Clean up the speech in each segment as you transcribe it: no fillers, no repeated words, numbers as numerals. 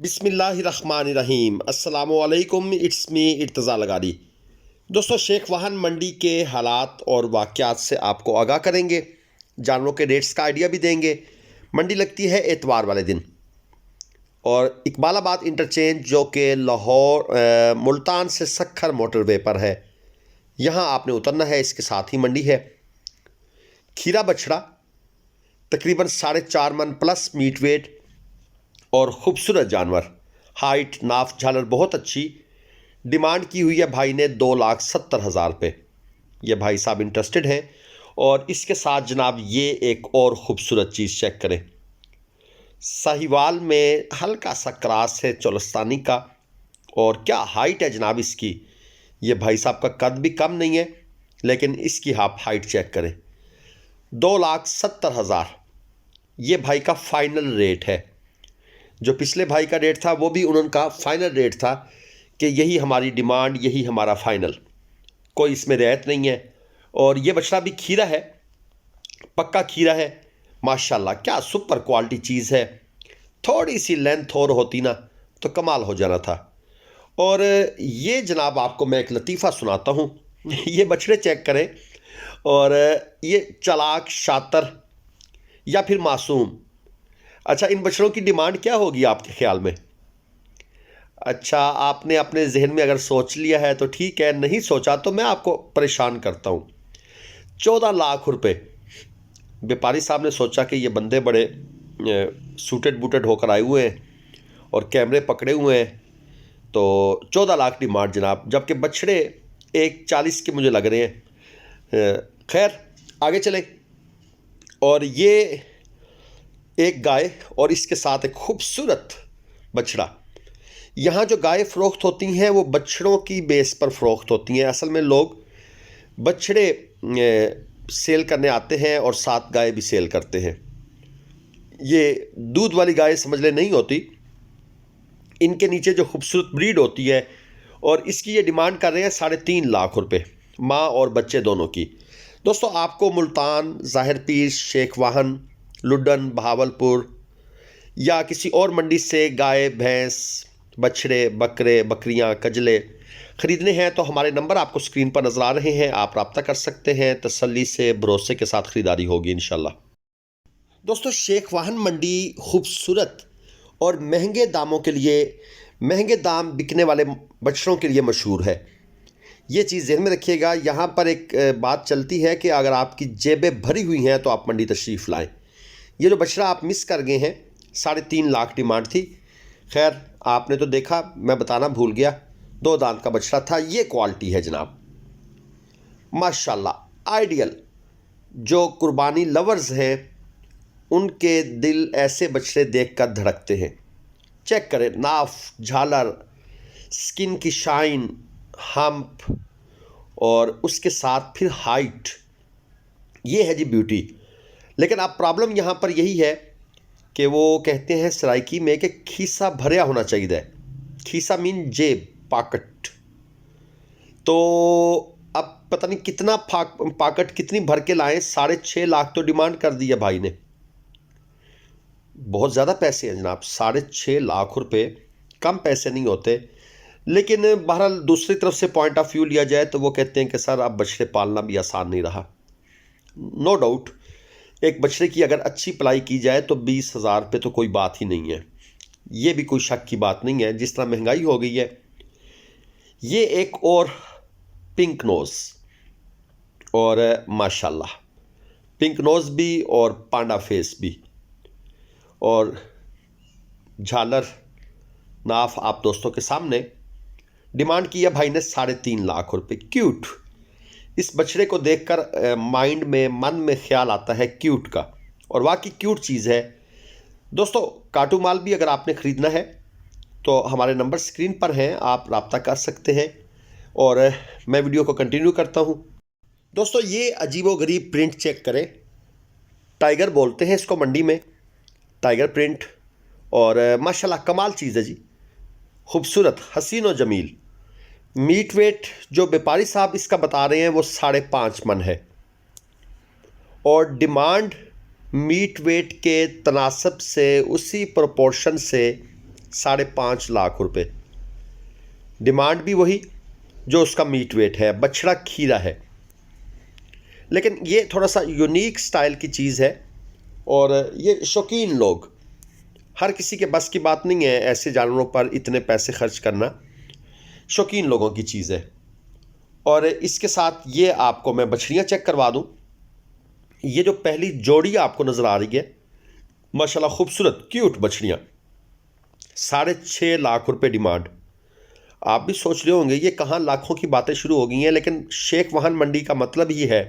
बिस्मिल्लाहिर्रहमानिर्रहीम अस्सलामुअलैकुम। It's me Irtaza लगारी। दोस्तों, शेख वाहन मंडी के हालात और वाक़यात से आपको आगाह करेंगे, जानवरों के रेट्स का आइडिया भी देंगे। मंडी लगती है एतवार वाले दिन और इकबालाबाद इंटरचेंज जो कि लाहौर मुल्तान से सक्खर मोटरवे पर है, यहाँ आपने उतरना है। इसके साथ ही मंडी है। खीरा बछड़ा तकरीबन 4.5 मन प्लस मीट वेट और ख़ूबसूरत जानवर, हाइट नाफ झालर बहुत अच्छी। डिमांड की हुई है भाई ने 2,70,000 रुपये। ये भाई साहब इंटरेस्टेड हैं। और इसके साथ जनाब ये एक और ख़ूबसूरत चीज़ चेक करें। साहिवाल में हल्का सा क्रॉस है चोलस्तानी का, और क्या हाइट है जनाब इसकी। ये भाई साहब का कद भी कम नहीं है, लेकिन इसकी आप हाइट चेक करें। 2,70,000 ये भाई का फाइनल रेट है। जो पिछले भाई का रेट था वो भी उनका फाइनल रेट था कि यही हमारी डिमांड, यही हमारा फाइनल, कोई इसमें रियायत नहीं है। और ये बछड़ा भी खीरा है, पक्का खीरा है माशाल्लाह। क्या सुपर क्वालिटी चीज़ है। थोड़ी सी लेंथ और होती ना तो कमाल हो जाना था। और ये जनाब आपको मैं एक लतीफ़ा सुनाता हूँ। ये बछड़े चेक करें, और ये चालाक, शातर या फिर मासूम। अच्छा, इन बछड़ों की डिमांड क्या होगी आपके ख्याल में? अच्छा, आपने अपने जहन में अगर सोच लिया है तो ठीक है, नहीं सोचा तो मैं आपको परेशान करता हूँ। 14 लाख रुपए व्यापारी साहब ने सोचा कि ये बंदे बड़े सूटेड बूटेड होकर आए हुए हैं और कैमरे पकड़े हुए हैं, तो 14 लाख डिमांड जनाब। जबकि बछड़े 1,40 के मुझे लग रहे हैं। खैर आगे चलें। और ये एक गाय और इसके साथ एक खूबसूरत बछड़ा। यहाँ जो गाय फ़रोख्त होती हैं वो बछड़ों की बेस पर फ़रोख्त होती हैं। असल में लोग बछड़े सेल करने आते हैं और साथ गाय भी सेल करते हैं। ये दूध वाली गाय समझ ले नहीं होती। इनके नीचे जो खूबसूरत ब्रीड होती है, और इसकी ये डिमांड कर रहे हैं 3.5 लाख रुपए, माँ और बच्चे दोनों की। दोस्तों, आपको मुल्तान, ज़ाहिर पीर, शेख वाहन, लुड्डन, बहावलपुर या किसी और मंडी से गाय, भैंस, बछड़े, बकरे, बकरियां, कजले ख़रीदने हैं तो हमारे नंबर आपको स्क्रीन पर नज़र आ रहे हैं। आप रब्ता कर सकते हैं। तसल्ली से, भरोसे के साथ ख़रीदारी होगी इंशाल्लाह। दोस्तों, शेख वाहन मंडी खूबसूरत और महंगे दामों के लिए, महंगे दाम बिकने वाले बछड़ों के लिए मशहूर है। ये चीज़ ज़हन में रखिएगा। यहाँ पर एक बात चलती है कि अगर आपकी जेबें भरी हुई हैं तो आप मंडी तशरीफ़ लाएँ। ये जो बछड़ा आप मिस कर गए हैं, 3.5 लाख डिमांड थी। खैर आपने तो देखा, मैं बताना भूल गया, 2 दांत का बछड़ा था। ये क्वालिटी है जनाब माशाल्लाह, आइडियल। जो कुर्बानी लवर्स हैं उनके दिल ऐसे बछड़े देखकर धड़कते हैं। चेक करें, नाफ, झालर, स्किन की शाइन, हम्प, और उसके साथ फिर हाइट। ये है जी ब्यूटी। लेकिन अब प्रॉब्लम यहाँ पर यही है कि वो कहते हैं सराइकी में कि खीसा भरिया होना चाहिए। खीसा मीन जेब, पॉकेट। तो अब पता नहीं कितना पॉकेट कितनी भर के लाएं। 6.5 लाख तो डिमांड कर दी है भाई ने। बहुत ज़्यादा पैसे हैं जनाब। 6.5 लाख रुपए कम पैसे नहीं होते। लेकिन बहरहाल दूसरी तरफ से पॉइंट ऑफ व्यू लिया जाए तो वो कहते हैं कि सर अब बछड़े पालना भी आसान नहीं रहा। नो डाउट, एक बछड़े की अगर अच्छी पलाई की जाए तो 20,000 रुपये तो कोई बात ही नहीं है। ये भी कोई शक की बात नहीं है, जिस तरह महंगाई हो गई है। ये एक और पिंक नोज़, और माशाल्लाह पिंक नोज़ भी और पांडा फेस भी, और झालर, नाफ आप दोस्तों के सामने। डिमांड की है भाई ने 3.5 लाख रुपए। क्यूट। इस बछड़े को देखकर माइंड में, मन में ख्याल आता है क्यूट का, और वाकई क्यूट चीज़ है। दोस्तों, काटू माल भी अगर आपने ख़रीदना है तो हमारे नंबर स्क्रीन पर हैं, आप रब्ता कर सकते हैं। और मैं वीडियो को कंटिन्यू करता हूँ। दोस्तों, ये अजीबोगरीब प्रिंट चेक करें। टाइगर बोलते हैं इसको मंडी में, टाइगर प्रिंट। और माशाल्लाह कमाल चीज़ है जी, खूबसूरत, हसीन और जमील। मीट वेट जो व्यापारी साहब इसका बता रहे हैं वो 5.5 मन है, और डिमांड मीट वेट के तनासब से, उसी प्रोपोर्शन से 5.5 लाख रुपए। डिमांड भी वही जो उसका मीट वेट है, बछड़ा खीरा है। लेकिन ये थोड़ा सा यूनिक स्टाइल की चीज़ है और ये शौकीन लोग, हर किसी के बस की बात नहीं है ऐसे जानवरों पर इतने पैसे खर्च करना, शौकीन लोगों की चीज़ है। और इसके साथ ये आपको मैं बछड़ियाँ चेक करवा दूँ। ये जो पहली जोड़ी आपको नज़र आ रही है, माशाल्लाह खूबसूरत क्यूट बछड़ियाँ, 6.5 लाख रुपए डिमांड। आप भी सोच रहे होंगे ये कहाँ लाखों की बातें शुरू हो गई हैं, लेकिन शेख वाहन मंडी का मतलब ही है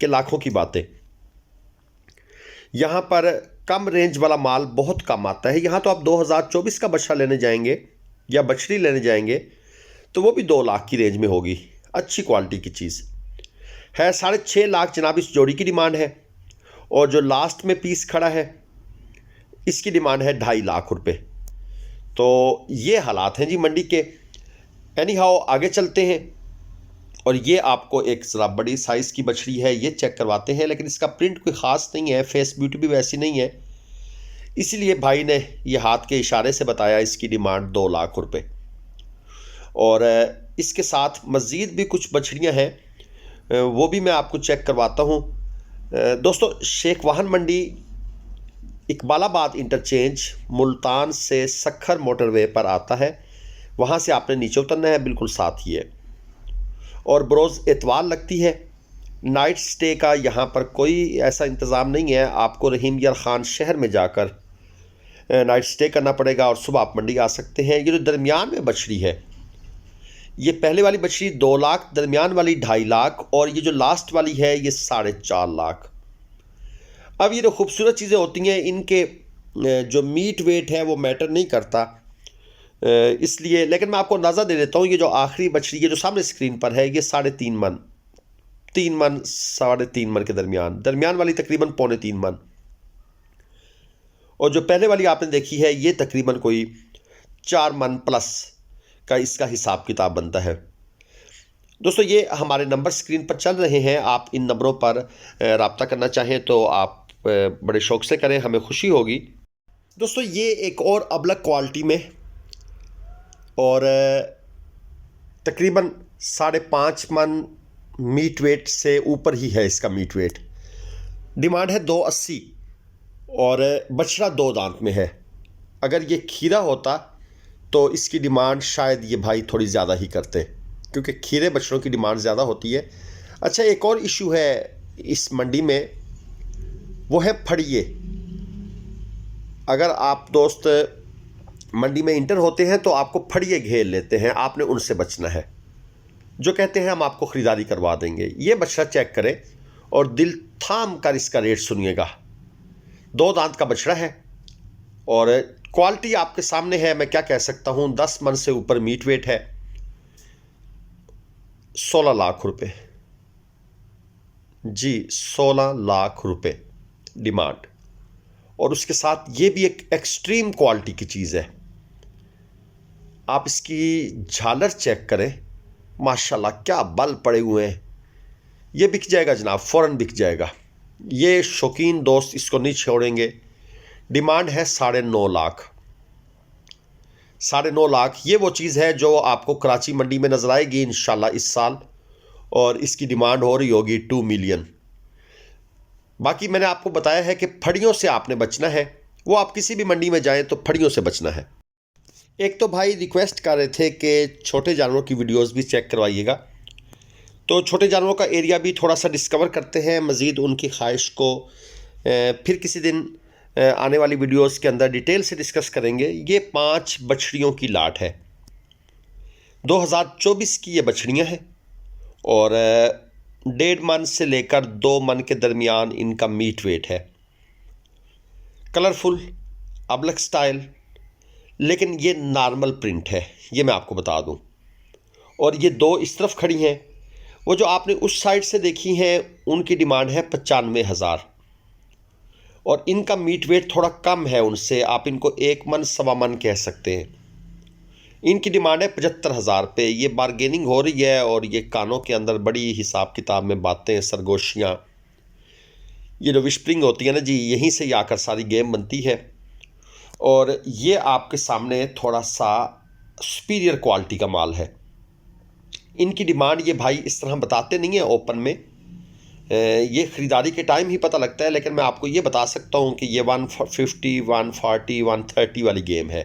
कि लाखों की बातें। यहाँ पर कम रेंज वाला माल बहुत कम आता है। यहाँ तो आप 2024 का बछड़ा लेने जाएंगे या बछड़ी लेने जाएंगे तो वो भी 2 लाख की रेंज में होगी, अच्छी क्वालिटी की चीज़ है। 6.5 लाख जनाब इस जोड़ी की डिमांड है। और जो लास्ट में पीस खड़ा है इसकी डिमांड है 2.5 लाख रुपए। तो ये हालात हैं जी मंडी के। एनी हाउ आगे चलते हैं और ये आपको एक ज़रा बड़ी साइज़ की बछड़ी है, ये चेक करवाते हैं। लेकिन इसका प्रिंट कोई ख़ास नहीं है, फेस ब्यूटी भी वैसी नहीं है, इसीलिए भाई ने ये हाथ के इशारे से बताया इसकी डिमांड 2 लाख रुपए। और इसके साथ मज़ीद भी कुछ बछड़ियाँ हैं, वो भी मैं आपको चेक करवाता हूँ। दोस्तों, शेख वाहन मंडी इकबालाबाद इंटरचेंज मुल्तान से सखर मोटरवे पर आता है, वहाँ से आपने नीचे उतरना है, बिल्कुल साथ ही है। और बरोज़ एतवार लगती है। नाइट स्टे का यहाँ पर कोई ऐसा इंतज़ाम नहीं है, आपको रहीम यार ख़ान शहर में जाकर नाइट स्टे करना पड़ेगा और सुबह आप मंडी आ सकते हैं। ये जो दरमियान में बछड़ी है, ये पहले वाली बछड़ी 2 लाख, दरमियान वाली 2.5 लाख और ये जो लास्ट वाली है ये 4.5 लाख। अब ये जो खूबसूरत चीज़ें होती हैं, इनके जो मीट वेट है वो मैटर नहीं करता, इसलिए। लेकिन मैं आपको अंदाज़ा दे देता हूँ, ये जो आखिरी बछड़ी है जो सामने स्क्रीन पर है, ये 3.5 मन, 3 मन 3.5 मन के दरमियान वाली तकरीबन 3.25 मन, और जो पहले वाली आपने देखी है ये तकरीबन कोई 4 मन प्लस का इसका हिसाब किताब बनता है। दोस्तों, ये हमारे नंबर स्क्रीन पर चल रहे हैं, आप इन नंबरों पर रब्ता करना चाहें तो आप बड़े शौक़ से करें, हमें खुशी होगी। दोस्तों, ये एक और अबलग क्वालिटी में और तकरीबन 5.5 मन मीट वेट से ऊपर ही है इसका मीट वेट। डिमांड है 280 और बछड़ा 2 दांत में है। अगर ये खीरा होता तो इसकी डिमांड शायद ये भाई थोड़ी ज़्यादा ही करते, क्योंकि खीरे बछड़ों की डिमांड ज़्यादा होती है। अच्छा, एक और इशू है इस मंडी में, वो है फड़िए। अगर आप दोस्त मंडी में इंटर होते हैं तो आपको फड़िए घेर लेते हैं, आपने उनसे बचना है, जो कहते हैं हम आपको ख़रीदारी करवा देंगे। ये बछड़ा चेक करें और दिल थाम कर इसका रेट सुनिएगा। 2 दांत का बछड़ा है और क्वालिटी आपके सामने है। मैं क्या कह सकता हूँ, 10 मन से ऊपर मीट वेट है। 16 लाख रुपए जी, 16 लाख रुपए डिमांड। और उसके साथ ये भी एक एक्सट्रीम क्वालिटी की चीज़ है। आप इसकी झालर चेक करें, माशाल्लाह क्या बल पड़े हुए हैं। ये बिक जाएगा जनाब, फ़ौरन बिक जाएगा। ये शौकीन दोस्त इसको नहीं छोड़ेंगे। डिमांड है 9.5 लाख। 9.5 लाख ये वो चीज़ है जो आपको कराची मंडी में नज़र आएगी इंशाल्लाह इस साल, और इसकी डिमांड हो रही होगी 2 मिलियन। बाकी मैंने आपको बताया है कि फड़ियों से आपने बचना है, वो आप किसी भी मंडी में जाएं तो फड़ियों से बचना है। एक तो भाई रिक्वेस्ट कर रहे थे कि छोटे जानवरों की वीडियोस भी चेक करवाइएगा, तो छोटे जानवरों का एरिया भी थोड़ा सा डिस्कवर करते हैं। मज़ीद उनकी ख्वाहिश को फिर किसी दिन आने वाली वीडियोस के अंदर डिटेल से डिस्कस करेंगे। ये 5 बछड़ियों की लाट है, 2024 की ये बछड़ियाँ हैं और 1.5 मन से लेकर 2 मन के दरमियान इनका मीट वेट है। कलरफुल अबलक स्टाइल, लेकिन ये नॉर्मल प्रिंट है, ये मैं आपको बता दूं। और ये 2 इस तरफ खड़ी हैं, वो जो आपने उस साइड से देखी हैं उनकी डिमांड है 95,000 और इनका मीट वेट थोड़ा कम है उनसे, आप इनको 1 मन 1.25 मन कह सकते हैं। इनकी डिमांड है 75,000 पे। ये बारगेनिंग हो रही है और ये कानों के अंदर बड़ी हिसाब किताब में बातें, सरगोशियाँ, ये जो विस्परिंग होती है ना जी, यहीं से ही आकर सारी गेम बनती है। और ये आपके सामने थोड़ा सा सुपीरियर क्वालिटी का माल है। इनकी डिमांड ये भाई इस तरह बताते नहीं है ओपन में, ये ख़रीदारी के टाइम ही पता लगता है, लेकिन मैं आपको ये बता सकता हूँ कि ये 150, 140, 130 वाली गेम है।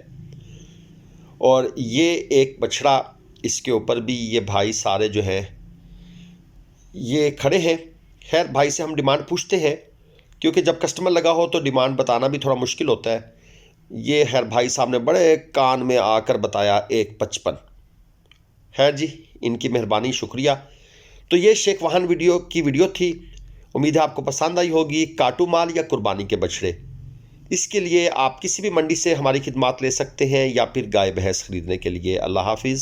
और ये एक बछड़ा, इसके ऊपर भी ये भाई सारे जो हैं ये खड़े हैं। खैर भाई से हम डिमांड पूछते हैं, क्योंकि जब कस्टमर लगा हो तो डिमांड बताना भी थोड़ा मुश्किल होता है। ये खैर भाई साहब ने बड़े कान में आकर बताया 155। खैर जी, इनकी मेहरबानी, शुक्रिया। तो ये शेख वाहन की वीडियो थी। उम्मीद है आपको पसंद आई होगी। काटू माल या कुर्बानी के बछड़े, इसके लिए आप किसी भी मंडी से हमारी खिदमत ले सकते हैं या फिर गाय भैंस ख़रीदने के लिए। अल्लाह हाफिज़।